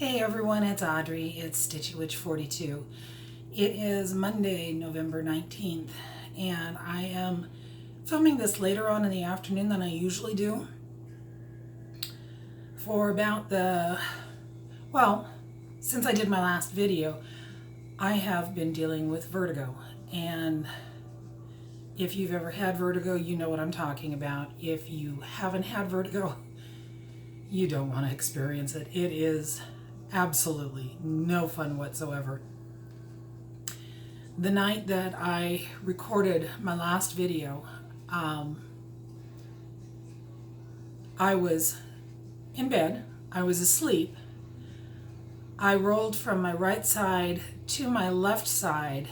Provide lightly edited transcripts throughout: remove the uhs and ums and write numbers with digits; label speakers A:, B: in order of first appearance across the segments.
A: Hey everyone, it's Audrey. It's Stitchwort42. It is Monday, November 19th, and I am filming this later on in the afternoon than I usually do. For about since I did my last video, I have been dealing with vertigo. And if you've ever had vertigo, you know what I'm talking about. If you haven't had vertigo, you don't want to experience it. It is absolutely no fun whatsoever. The night that I recorded my last video, I was in bed, I was asleep. I rolled from my right side to my left side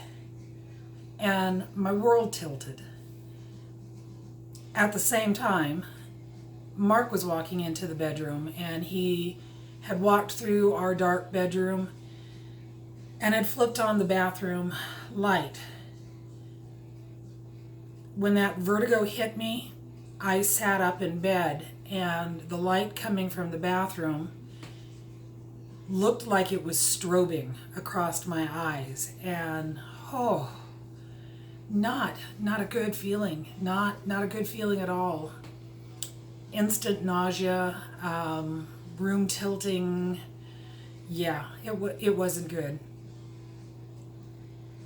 A: and my world tilted. At the same time, Mark was walking into the bedroom, and he had walked through our dark bedroom and had flipped on the bathroom light. When that vertigo hit me, I sat up in bed, and the light coming from the bathroom looked like it was strobing across my eyes, and not a good feeling, not a good feeling at all. Instant nausea, room tilting. Yeah, it wasn't good.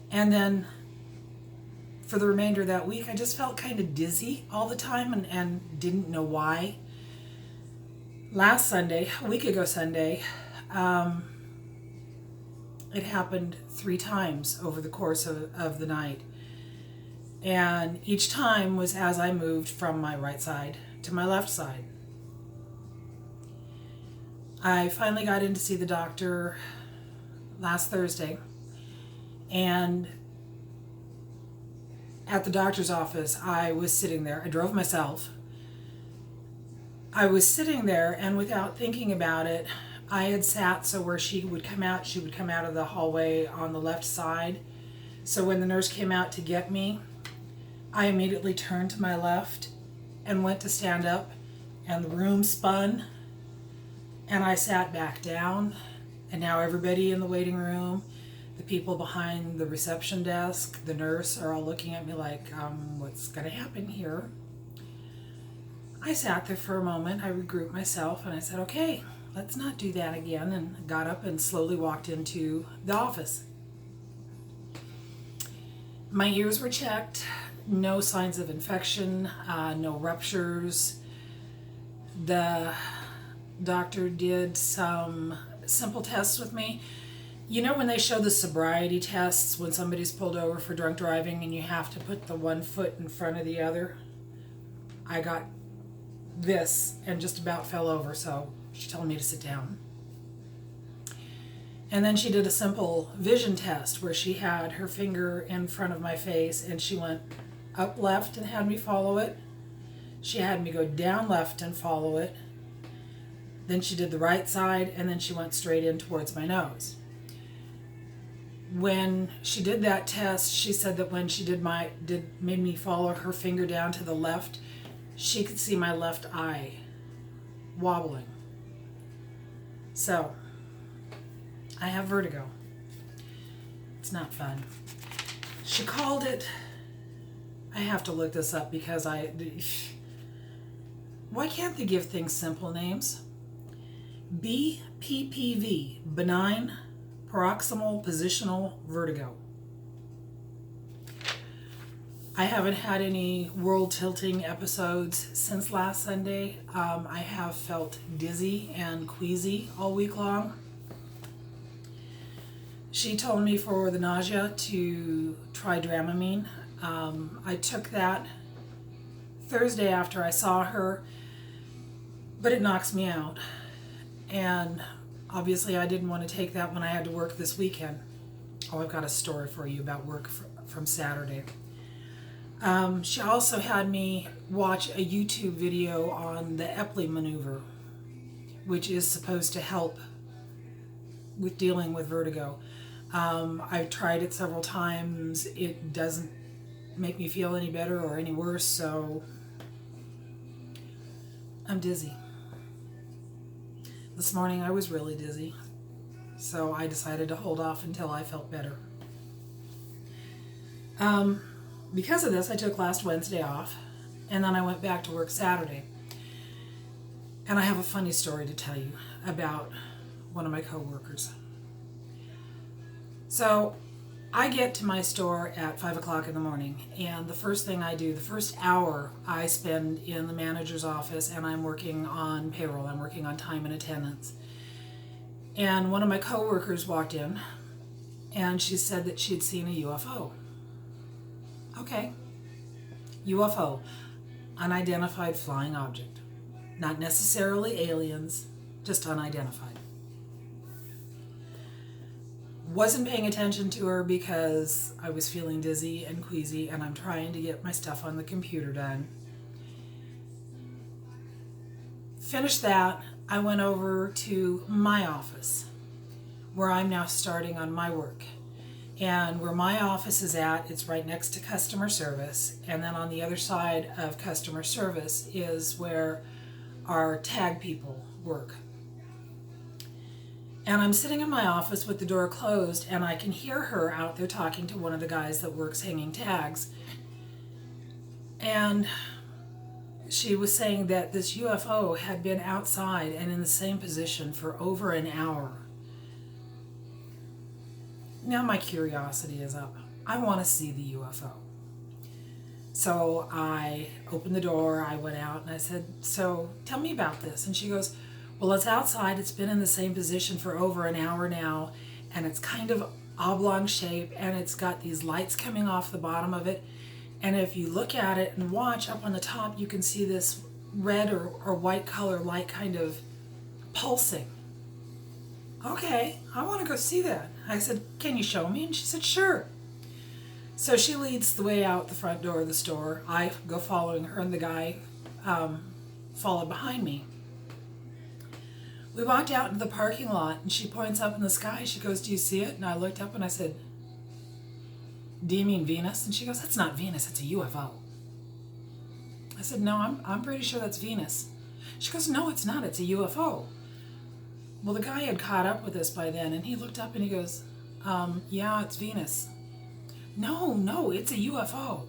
A: And then for the remainder of that week, I just felt kind of dizzy all the time and didn't know why. Last Sunday, a week ago Sunday, it happened 3 times over the course of the night. And each time was as I moved from my right side to my left side. I finally got in to see the doctor last Thursday, and at the doctor's office I was sitting there. I drove myself. I was sitting there, and without thinking about it, I had sat so where she would come out of the hallway on the left side. So when the nurse came out to get me, I immediately turned to my left and went to stand up, and the room spun, and I sat back down. And now everybody in the waiting room, the people behind the reception desk, the nurse, are all looking at me like, what's going to happen here? I sat there for a moment, I regrouped myself, and I said, okay, let's not do that again, and got up and slowly walked into the office. My ears were checked. No signs of infection, no ruptures. The doctor did some simple tests with me. You know when they show the sobriety tests when somebody's pulled over for drunk driving and you have to put the one foot in front of the other? I got this and just about fell over, so she told me to sit down. And then she did a simple vision test where she had her finger in front of my face and she went up left and had me follow it. She had me go down left and follow it. Then she did the right side, and then she went straight in towards my nose. When she did that test, she said that when she made me follow her finger down to the left, she could see my left eye wobbling. So, I have vertigo. It's not fun. She called it, I have to look this up because why can't they give things simple names? BPPV, benign paroxysmal positional vertigo. I haven't had any world tilting episodes since last Sunday. I have felt dizzy and queasy all week long. She told me for the nausea to try Dramamine. I took that Thursday after I saw her, but it knocks me out. And obviously I didn't want to take that when I had to work this weekend. Oh, I've got a story for you about work from Saturday. She also had me watch a YouTube video on the Epley maneuver, which is supposed to help with dealing with vertigo. I've tried it several times. It doesn't make me feel any better or any worse, so I'm dizzy. This morning I was really dizzy. So I decided to hold off until I felt better. Because of this, I took last Wednesday off, and then I went back to work Saturday. And I have a funny story to tell you about one of my coworkers. So I get to my store at 5 o'clock in the morning, and the first thing I do, the first hour I spend in the manager's office, and I'm working on payroll, I'm working on time and attendance. And one of my coworkers walked in, and she said that she'd seen a UFO. Okay, UFO, unidentified flying object. Not necessarily aliens, just unidentified. Wasn't paying attention to her because I was feeling dizzy and queasy, and I'm trying to get my stuff on the computer done. Finished that, I went over to my office, where I'm now starting on my work. And where my office is at, it's right next to customer service, and then on the other side of customer service is where our tag people work. And I'm sitting in my office with the door closed, and I can hear her out there talking to one of the guys that works hanging tags. And she was saying that this UFO had been outside and in the same position for over an hour. Now my curiosity is up. I want to see the UFO. So I opened the door, I went out, and I said, so tell me about this. And she goes, well, it's outside, it's been in the same position for over an hour now, and it's kind of oblong shape, and it's got these lights coming off the bottom of it. And if you look at it and watch up on the top, you can see this red or white color light kind of pulsing. Okay, I want to go see that. I said, can you show me? And she said, sure. So she leads the way out the front door of the store. I go following her, and the guy followed behind me. We walked out into the parking lot, and she points up in the sky. She goes, do you see it? And I looked up and I said, do you mean Venus? And she goes, that's not Venus, it's a UFO. I said, no, I'm pretty sure that's Venus. She goes, no, it's not, it's a UFO. Well, the guy had caught up with us by then, and he looked up and he goes, yeah, it's Venus. No, it's a UFO.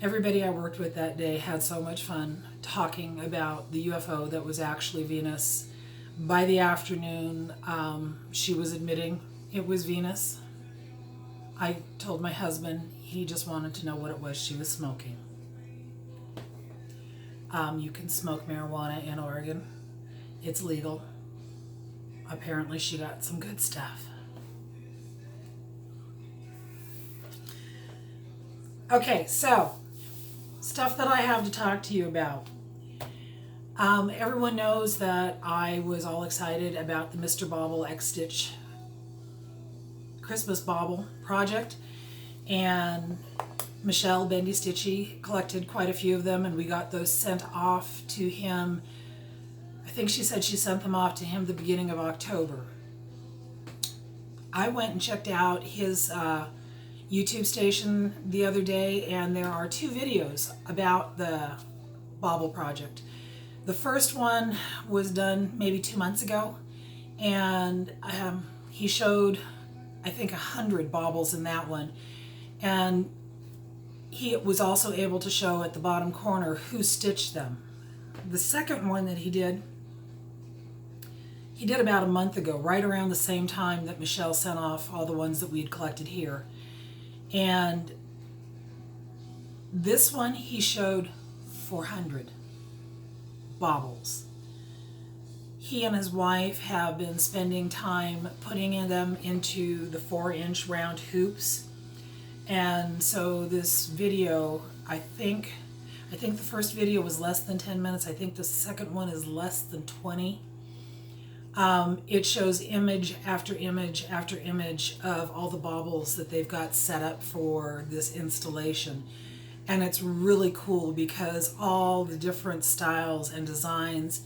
A: Everybody I worked with that day had so much fun talking about the UFO that was actually Venus. By the afternoon, she was admitting it was Venus. I told my husband he just wanted to know what it was she was smoking. You can smoke marijuana in Oregon. It's legal. Apparently she got some good stuff. Okay, so stuff that I have to talk to you about. Everyone knows that I was all excited about the Mr. Bauble Xstitch Christmas Bauble project, and Michelle Bendy Stitchy collected quite a few of them, and we got those sent off to him. I think she said she sent them off to him the beginning of October. I went and checked out his YouTube station the other day, and there are 2 videos about the Bauble project. The first one was done maybe 2 months ago, and he showed, I think, 100 baubles in that one, and he was also able to show at the bottom corner who stitched them. The second one that he did about a month ago, right around the same time that Michelle sent off all the ones that we'd collected here. And this one he showed 400 baubles. He and his wife have been spending time putting them into the 4-inch round hoops. And so this video, I think the first video was less than 10 minutes. I think the second one is less than 20. It shows image after image after image of all the baubles that they've got set up for this installation. And it's really cool because all the different styles and designs,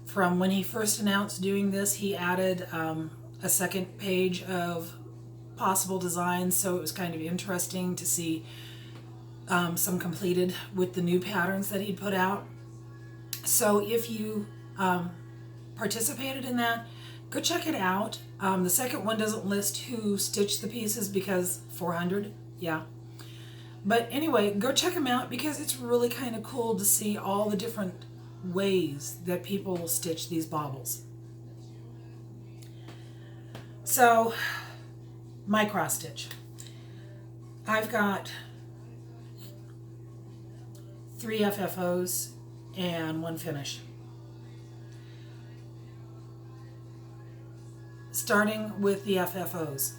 A: from when he first announced doing this, he added a second page of possible designs, so it was kind of interesting to see some completed with the new patterns that he put out. So if you participated in that, go check it out. The second one doesn't list who stitched the pieces because 400, yeah. But anyway, go check them out because it's really kind of cool to see all the different ways that people stitch these baubles. So, my cross stitch. I've got 3 FFOs and 1 finish. Starting with the FFOs.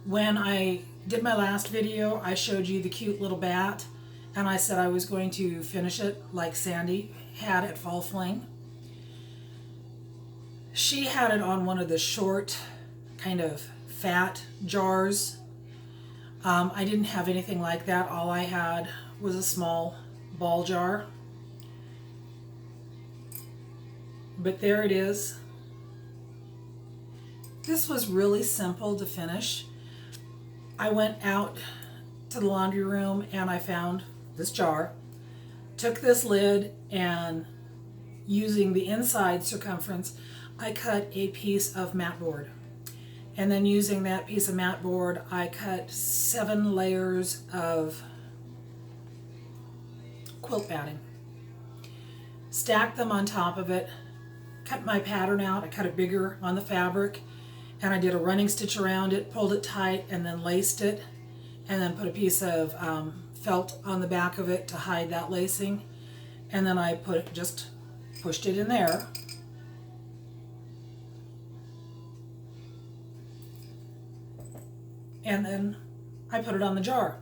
A: When I did my last video, I showed you the cute little bat, and I said I was going to finish it like Sandy had at Fall Fling. She had it on one of the short, kind of fat jars. I didn't have anything like that. All I had was a small ball jar. But there it is. This was really simple to finish. I went out to the laundry room and I found this jar, took this lid, and using the inside circumference, I cut a piece of mat board. And then using that piece of mat board, I cut 7 layers of quilt batting. Stacked them on top of it, cut my pattern out, I cut it bigger on the fabric, and I did a running stitch around it, pulled it tight, and then laced it, and then put a piece of felt on the back of it to hide that lacing, and then I just pushed it in there. And then I put it on the jar.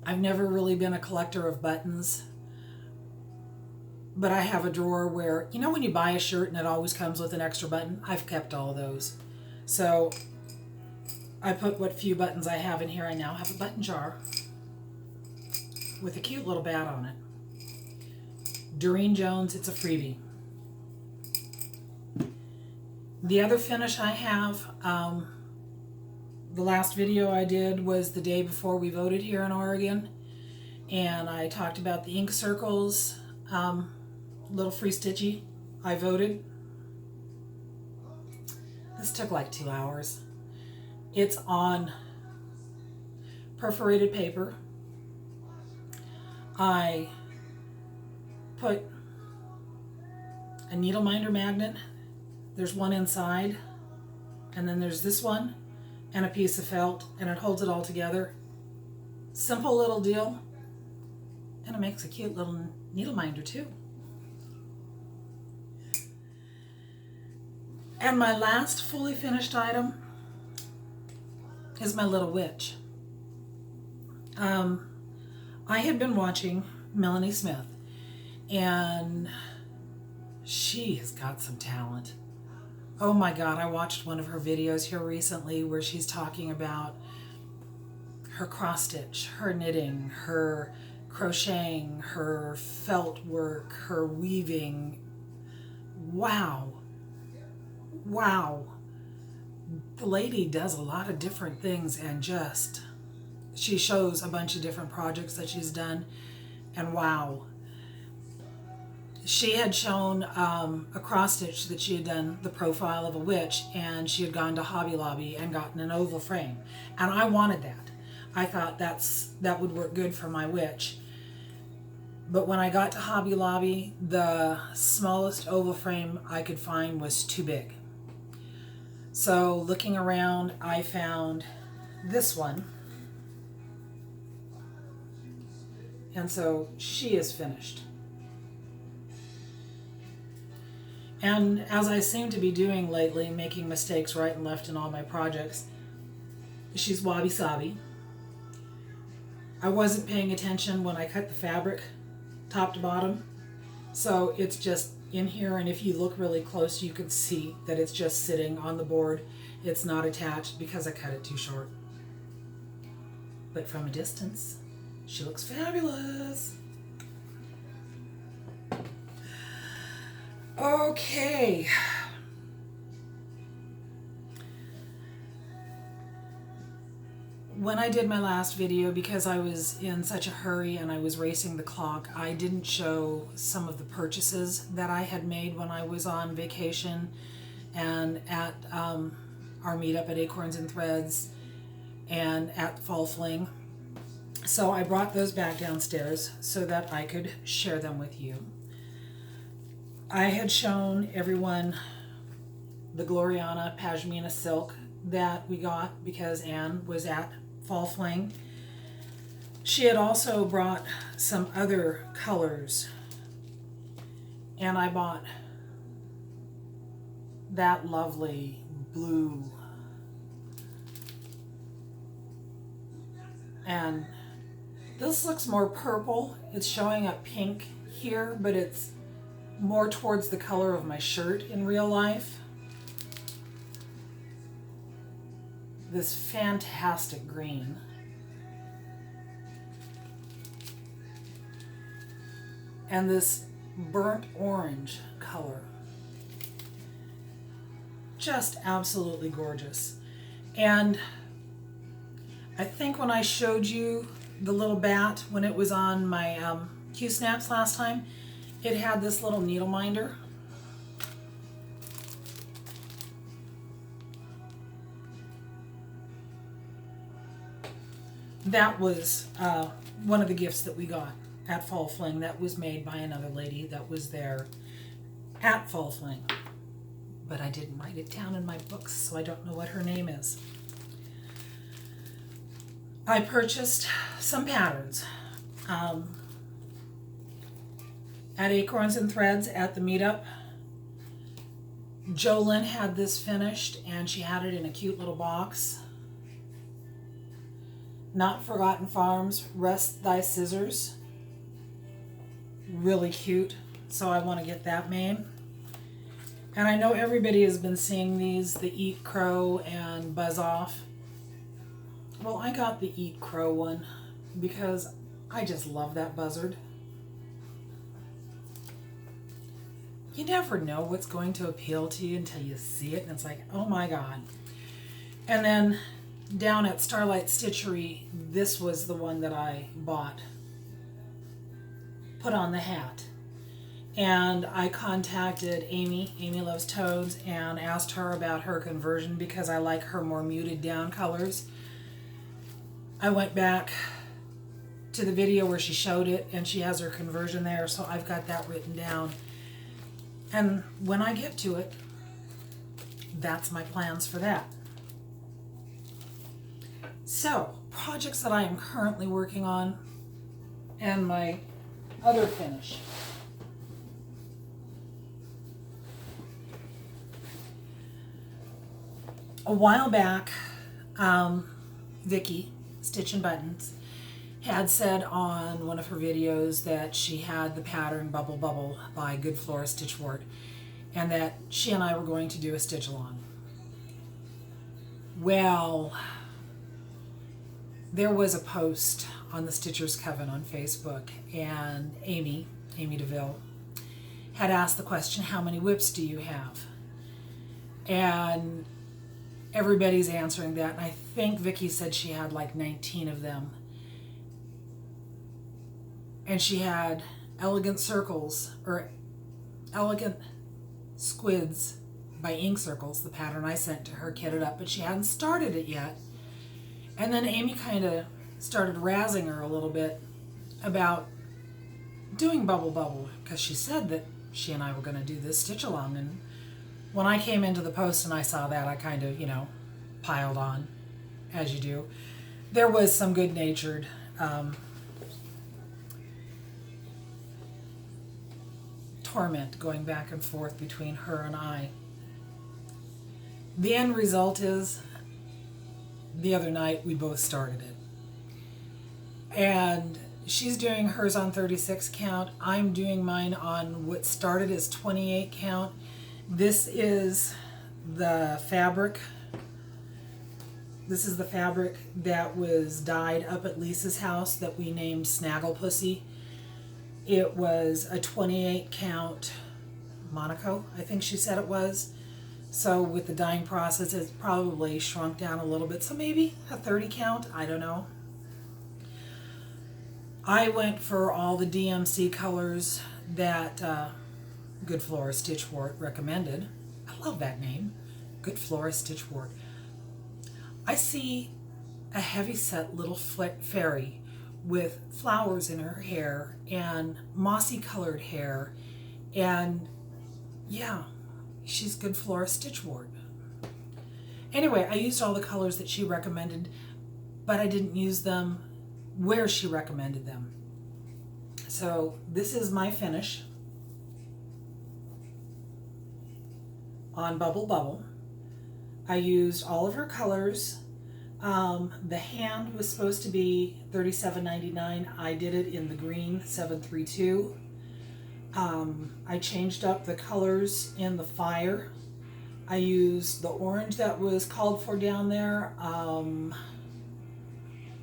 A: I've never really been a collector of buttons, but I have a drawer where, you know when you buy a shirt and it always comes with an extra button? I've kept all of those. So I put what few buttons I have in here. I now have a button jar with a cute little bat on it. Durene Jones, it's a freebie. The other finish I have, the last video I did was the day before we voted here in Oregon, and I talked about the ink circles, little free stitchy. I voted. This took like 2 hours. It's on perforated paper. I put a needle minder magnet. There's one inside, and then there's this one, and a piece of felt, and it holds it all together. Simple little deal, and it makes a cute little needle minder too. And my last fully finished item is my little witch. I had been watching Melanie Smith, and she has got some talent. Oh my God, I watched one of her videos here recently where she's talking about her cross stitch, her knitting, her crocheting, her felt work, her weaving. Wow. Wow. The lady does a lot of different things, and just, she shows a bunch of different projects that she's done, and wow. She had shown a cross stitch that she had done, the profile of a witch, and she had gone to Hobby Lobby and gotten an oval frame. And I wanted that. I thought that would work good for my witch. But when I got to Hobby Lobby, the smallest oval frame I could find was too big. So looking around, I found this one. And so she is finished. And as I seem to be doing lately, making mistakes right and left in all my projects, she's wabi-sabi. I wasn't paying attention when I cut the fabric top to bottom, so it's just in here, and if you look really close you could see that it's just sitting on the board. It's not attached because I cut it too short. But from a distance, she looks fabulous. Okay. when I did my last video, because I was in such a hurry and I was racing the clock, I didn't show some of the purchases that I had made when I was on vacation and at our meetup at Acorns and Threads and at Fall Fling. So I brought those back downstairs so that I could share them with you. I had shown everyone the Gloriana Pashmina silk that we got because Anne was at Fall Fling. She had also brought some other colors, and I bought that lovely blue and this looks more purple. It's showing up pink here, but it's more towards the color of my shirt in real life. This fantastic green. And this burnt orange color. Just absolutely gorgeous. And I think when I showed you the little bat when it was on my Q-snaps last time, it had this little needle minder. That was one of the gifts that we got at Fall Fling that was made by another lady that was there at Fall Fling. But I didn't write it down in my books, so I don't know what her name is. I purchased some patterns at Acorns and Threads at the meetup. Jolyn had this finished and she had it in a cute little box. Not Forgotten Farms, Rest Thy Scissors. Really cute, so I want to get that made. And I know everybody has been seeing these, the Eat Crow and Buzz Off. Well, I got the Eat Crow one because I just love that buzzard. You never know what's going to appeal to you until you see it, and it's like, oh my God. And then down at Starlight Stitchery, this was the one that I bought. Put on the hat. And I contacted Amy Loves Toads, and asked her about her conversion because I like her more muted down colors. I went back to the video where she showed it, and she has her conversion there, so I've got that written down. And when I get to it, that's my plans for that. So, projects that I am currently working on and my other finish. A while back, Vicki, Stitch and Buttons, had said on one of her videos that she had the pattern Bubble Bubble by Goodflora Stitchwort, and that she and I were going to do a stitch along. Well, there was a post on the Stitchers Coven on Facebook, and Amy DeVille, had asked the question, how many whips do you have? And everybody's answering that, and I think Vicki said she had like 19 of them. And she had Elegant Circles, or Elegant Squids by Ink Circles, the pattern I sent to her, kitted up, but she hadn't started it yet. And then Amy kind of started razzing her a little bit about doing Bubble Bubble, because she said that she and I were going to do this stitch along. And when I came into the post and I saw that, I kind of, piled on, as you do. There was some good-natured torment going back and forth between her and I. The end result is, the other night we both started it. And she's doing hers on 36 count. I'm doing mine on what started as 28 count. This is the fabric. This is the fabric that was dyed up at Lisa's house that we named Snaggle Pussy. It was a 28 count Monaco, I think she said it was. So with the dyeing process, it's probably shrunk down a little bit. So maybe a 30 count, I don't know. I went for all the DMC colors that Goodflora Stitchwort recommended. I love that name, Goodflora Stitchwort. I see a heavy-set little fairy with flowers in her hair and mossy colored hair, and yeah, she's Goodflora Stitchwort. Anyway, I used all the colors that she recommended, but I didn't use them where she recommended them. So this is my finish on Bubble Bubble. I used all of her colors. The hand was supposed to be $37.99. I did it in the green 732. I changed up the colors in the fire. I used the orange that was called for down there.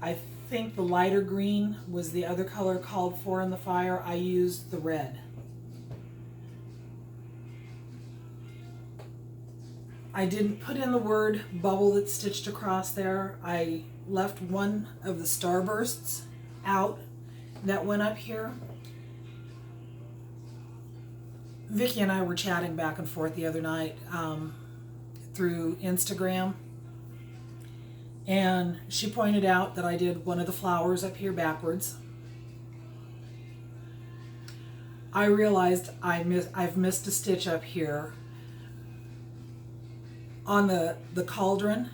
A: I think the lighter green was the other color called for in the fire. I used the red. I didn't put in the word bubble that's stitched across there. I left one of the starbursts out that went up here. Vicki and I were chatting back and forth the other night through Instagram, and she pointed out that I did one of the flowers up here backwards. I realized I've missed a stitch up here. On the cauldron,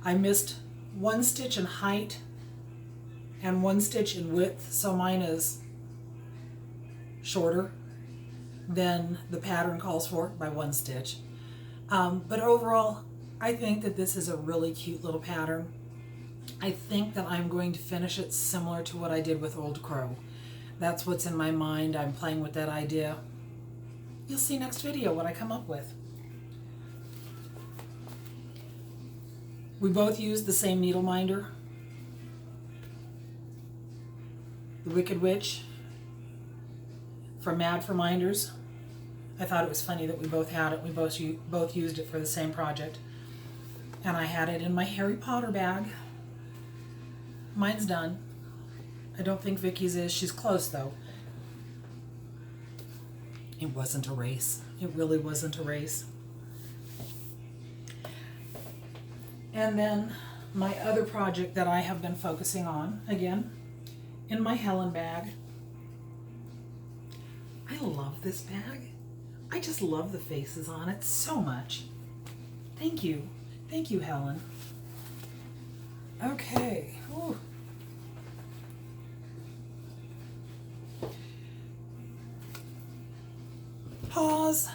A: I missed one stitch in height and one stitch in width, so mine is shorter than the pattern calls for by one stitch. But overall, I think that this is a really cute little pattern. I think that I'm going to finish it similar to what I did with Old Crow. That's what's in my mind. I'm playing with that idea. You'll see next video what I come up with. We both used the same needle minder, the Wicked Witch from Mad for Minders. I thought it was funny that we both had it. We both used it for the same project. And I had it in my Harry Potter bag. Mine's done. I don't think Vicky's is. She's close though. It wasn't a race. It really wasn't a race. And then my other project that I have been focusing on, again, in my Helen bag. I love this bag. I just love the faces on it so much. Thank you. Thank you, Helen. Okay. Ooh. Pause.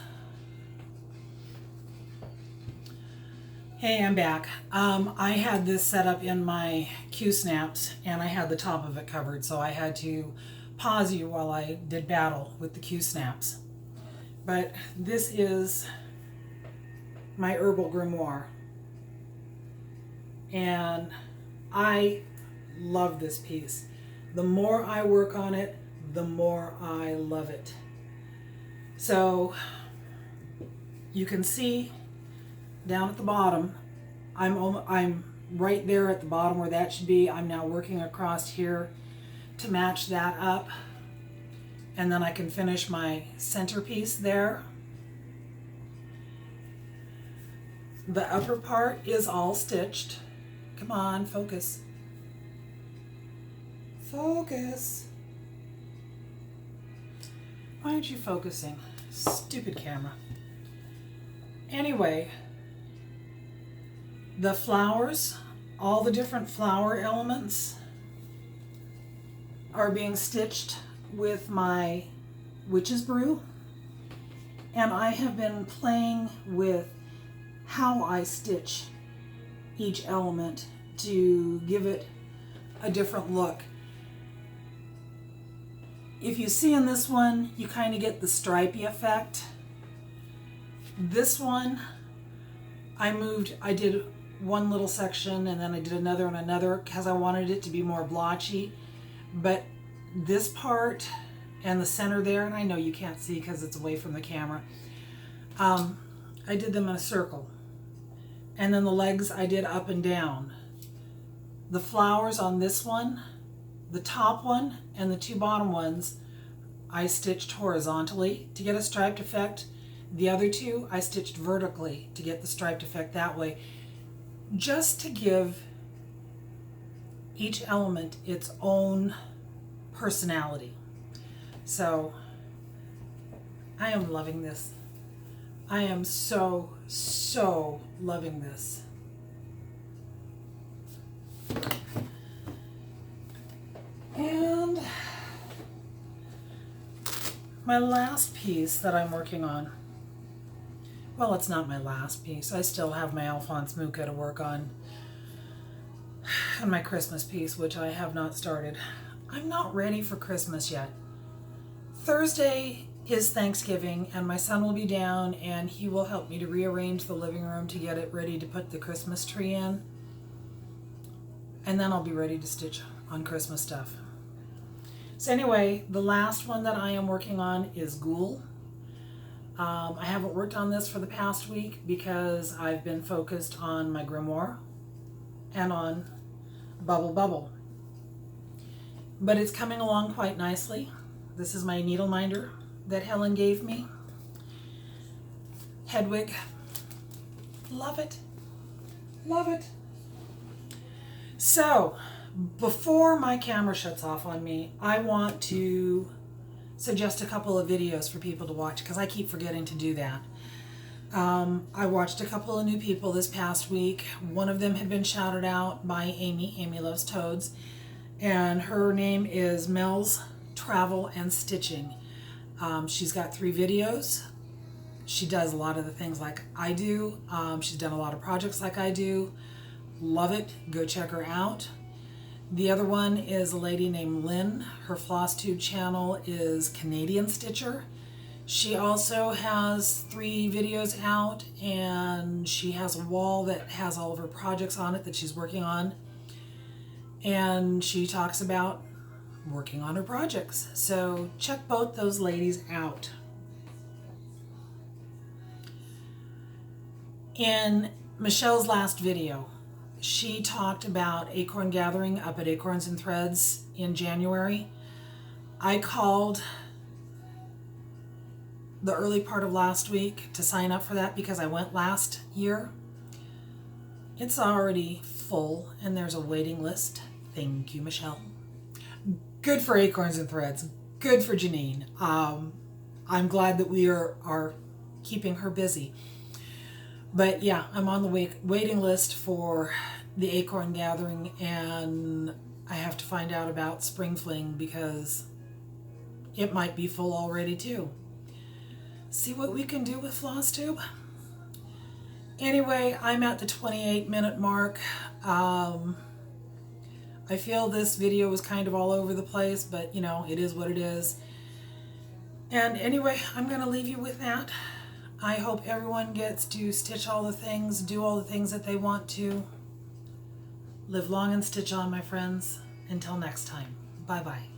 A: Hey, I'm back. I had this set up in my Q-snaps and I had the top of it covered, so I had to pause you while I did battle with the Q-snaps. But this is my herbal grimoire. And I love this piece. The more I work on it, the more I love it. So you can see down at the bottom, I'm right there at the bottom where that should be. I'm now working across here to match that up, and then I can finish my centerpiece there. The upper part is all stitched. Come on, focus. Focus. Why aren't you focusing? Stupid camera. Anyway, the flowers, all the different flower elements are being stitched with my Witch's Brew, and I have been playing with how I stitch each element to give it a different look. If you see in this one, you kind of get the stripy effect. This one, I did one little section and then I did another and another because I wanted it to be more blotchy. But this part and the center there, and I know you can't see because it's away from the camera, I did them in a circle. And then the legs I did up and down. The flowers on this one, the top one and the two bottom ones, I stitched horizontally to get a striped effect. The other two I stitched vertically to get the striped effect that way, just to give each element its own personality. So I am loving this. I am so loving this. And my last piece that I'm working on, well, it's not my last piece. I still have my Alphonse Mucha to work on, and my Christmas piece, which I have not started. I'm not ready for Christmas yet. Thursday is Thanksgiving, and my son will be down, and he will help me to rearrange the living room to get it ready to put the Christmas tree in. And then I'll be ready to stitch on Christmas stuff. So anyway, the last one that I am working on is Ghoul. I haven't worked on this for the past week because I've been focused on my Grimoire and on Bauble. But it's coming along quite nicely. This is my needle minder that Helen gave me. Hedwig. Love it. Love it. So, before my camera shuts off on me, I want to suggest a couple of videos for people to watch because I keep forgetting to do that. I watched a couple of new people this past week. One of them had been shouted out by Amy. Amy loves toads. And her name is Mel's Travel and Stitching. She's got 3 videos. She does a lot of the things like I do. She's done a lot of projects like I do. Love it. Go check her out. The other one is a lady named Lynn. Her Flosstube channel is Canadian Stitcher. She also has 3 videos out, and she has a wall that has all of her projects on it that she's working on. And she talks about working on her projects. So check both those ladies out. In Michelle's last video, she talked about acorn gathering up at Acorns and Threads in January. I called the early part of last week to sign up for that because I went last year. It's already full and there's a waiting list. Thank you, Michelle. Good for Acorns and Threads. Good for Janine. I'm glad that we are keeping her busy. But yeah, I'm on the waiting list for the acorn gathering, and I have to find out about Spring Fling because it might be full already too. See what we can do with Flosstube. Anyway, I'm at the 28-minute mark. I feel this video was kind of all over the place, but you know, it is what it is. And anyway, I'm going to leave you with that. I hope everyone gets to stitch all the things, do all the things that they want to. Live long and stitch on, my friends. Until next time. Bye-bye.